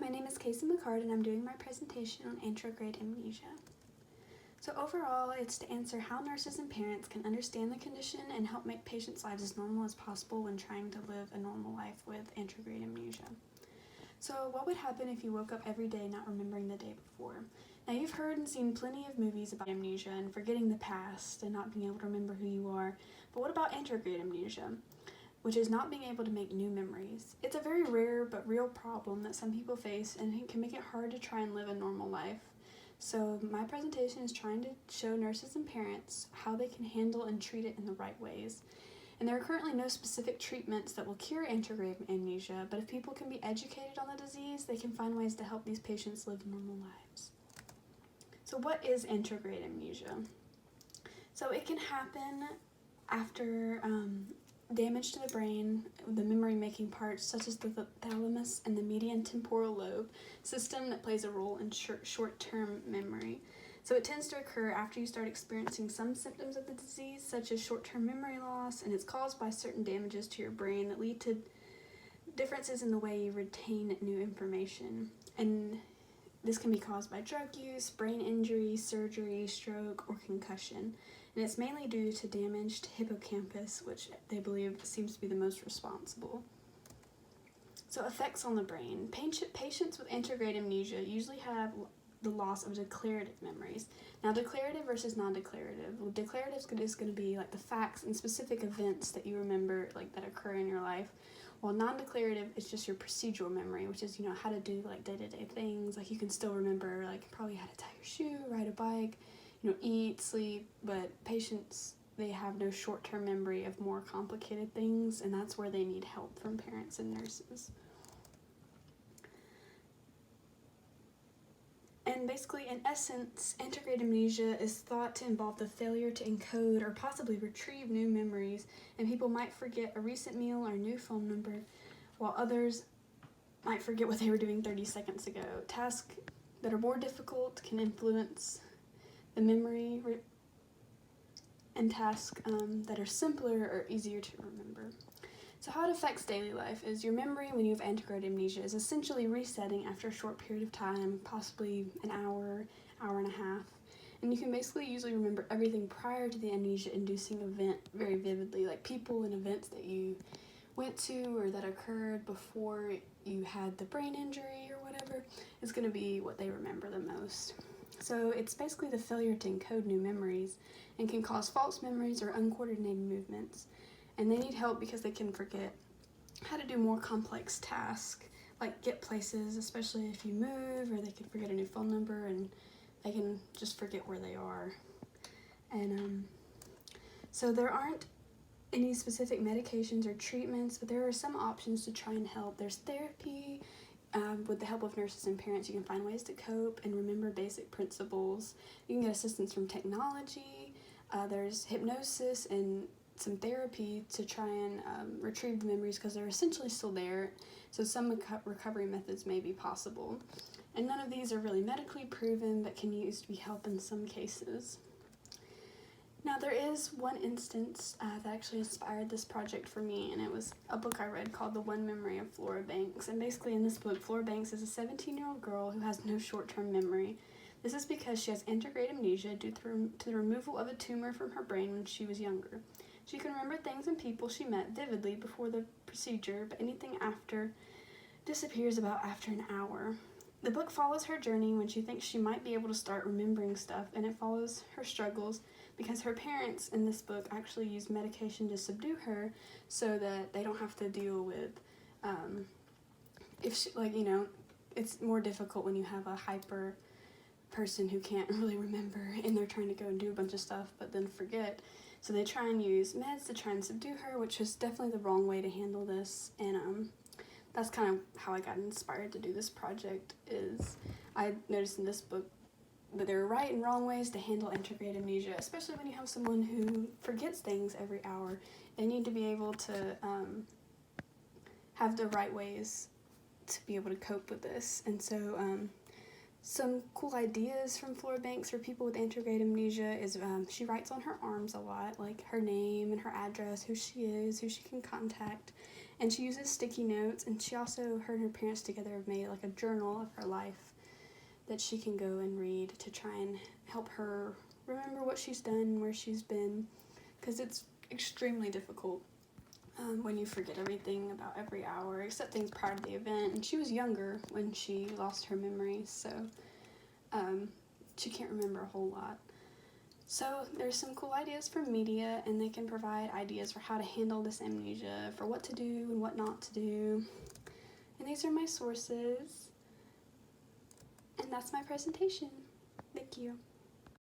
my name is Kayson McCard and I'm doing my presentation on anterograde amnesia. So overall, it's to answer how nurses and parents can understand the condition and help make patients' lives as normal as possible when trying to live a normal life with anterograde amnesia. So what would happen if you woke up every day not remembering the day before? Now you've heard and seen plenty of movies about amnesia and forgetting the past and not being able to remember who you are, but what about anterograde amnesia, which is not being able to make new memories? It's a very rare but real problem that some people face, and it can make it hard to try and live a normal life. So my presentation is trying to show nurses and parents how they can handle and treat it in the right ways. And there are currently no specific treatments that will cure anterograde amnesia, but if people can be educated on the disease, they can find ways to help these patients live normal lives. So what is anterograde amnesia? So it can happen after damage to the brain, the memory-making parts such as the thalamus and the median temporal lobe system that plays a role in short-term memory. So it tends to occur after you start experiencing some symptoms of the disease, such as short-term memory loss, and it's caused by certain damages to your brain that lead to differences in the way you retain new information. And this can be caused by drug use, brain injury, surgery, stroke, or concussion. And it's mainly due to damaged hippocampus, which they believe seems to be the most responsible. So effects on the brain. Patients with anterograde amnesia usually have the loss of declarative memories. Now, declarative versus non-declarative. Well, declarative is going to be like the facts and specific events that you remember, like that occur in your life. While non-declarative is just your procedural memory, which is, how to do like day-to-day things. Like you can still remember like probably how to tie your shoe, ride a bike, eat, sleep, but patients, they have no short-term memory of more complicated things, and that's where they need help from parents and nurses. And basically, in essence, anterograde amnesia is thought to involve the failure to encode or possibly retrieve new memories, and people might forget a recent meal or a new phone number, while others might forget what they were doing 30 seconds ago. Tasks that are more difficult can influence the memory, and tasks that are simpler or easier to remember. So how it affects daily life is your memory when you have anterograde amnesia is essentially resetting after a short period of time, possibly an hour, hour and a half. And you can basically usually remember everything prior to the amnesia-inducing event very vividly, like people and events that you went to or that occurred before you had the brain injury or whatever is going to be what they remember the most. So it's basically the failure to encode new memories and can cause false memories or uncoordinated movements. And they need help because they can forget how to do more complex tasks, like get places, especially if you move, or they can forget a new phone number and they can just forget where they are. And so there aren't any specific medications or treatments, but there are some options to try and help. There's therapy. With the help of nurses and parents, you can find ways to cope and remember basic principles. You can get assistance from technology. There's hypnosis and some therapy to try and retrieve the memories because they're essentially still there. So some recovery methods may be possible. And none of these are really medically proven, but can use to be help in some cases. Now, there is one instance that actually inspired this project for me, and it was a book I read called The One Memory of Flora Banks. And basically in this book, Flora Banks is a 17-year-old girl who has no short-term memory. This is because she has anterograde amnesia due to the removal of a tumor from her brain when she was younger. She can remember things and people she met vividly before the procedure, but anything after disappears about after an hour. The book follows her journey when she thinks she might be able to start remembering stuff, and it follows her struggles because her parents in this book actually use medication to subdue her so that they don't have to deal with, it's more difficult when you have a hyper person who can't really remember and they're trying to go and do a bunch of stuff but then forget. So they try and use meds to try and subdue her, which is definitely the wrong way to handle this. And that's kind of how I got inspired to do this project. Is I noticed in this book that there are right and wrong ways to handle anterograde amnesia, especially when you have someone who forgets things every hour. They need to be able to have the right ways to be able to cope with this. And so some cool ideas from Flora Banks for people with anterograde amnesia is she writes on her arms a lot, like her name and her address, who she is, who she can contact, And she uses sticky notes, and she also, her and her parents together have made like a journal of her life that she can go and read to try and help her remember what she's done, where she's been, because it's extremely difficult when you forget everything about every hour, except things prior to the event. And she was younger when she lost her memory, so she can't remember a whole lot. So there's some cool ideas from media, and they can provide ideas for how to handle this amnesia, for what to do and what not to do. And these are my sources. And that's my presentation. Thank you.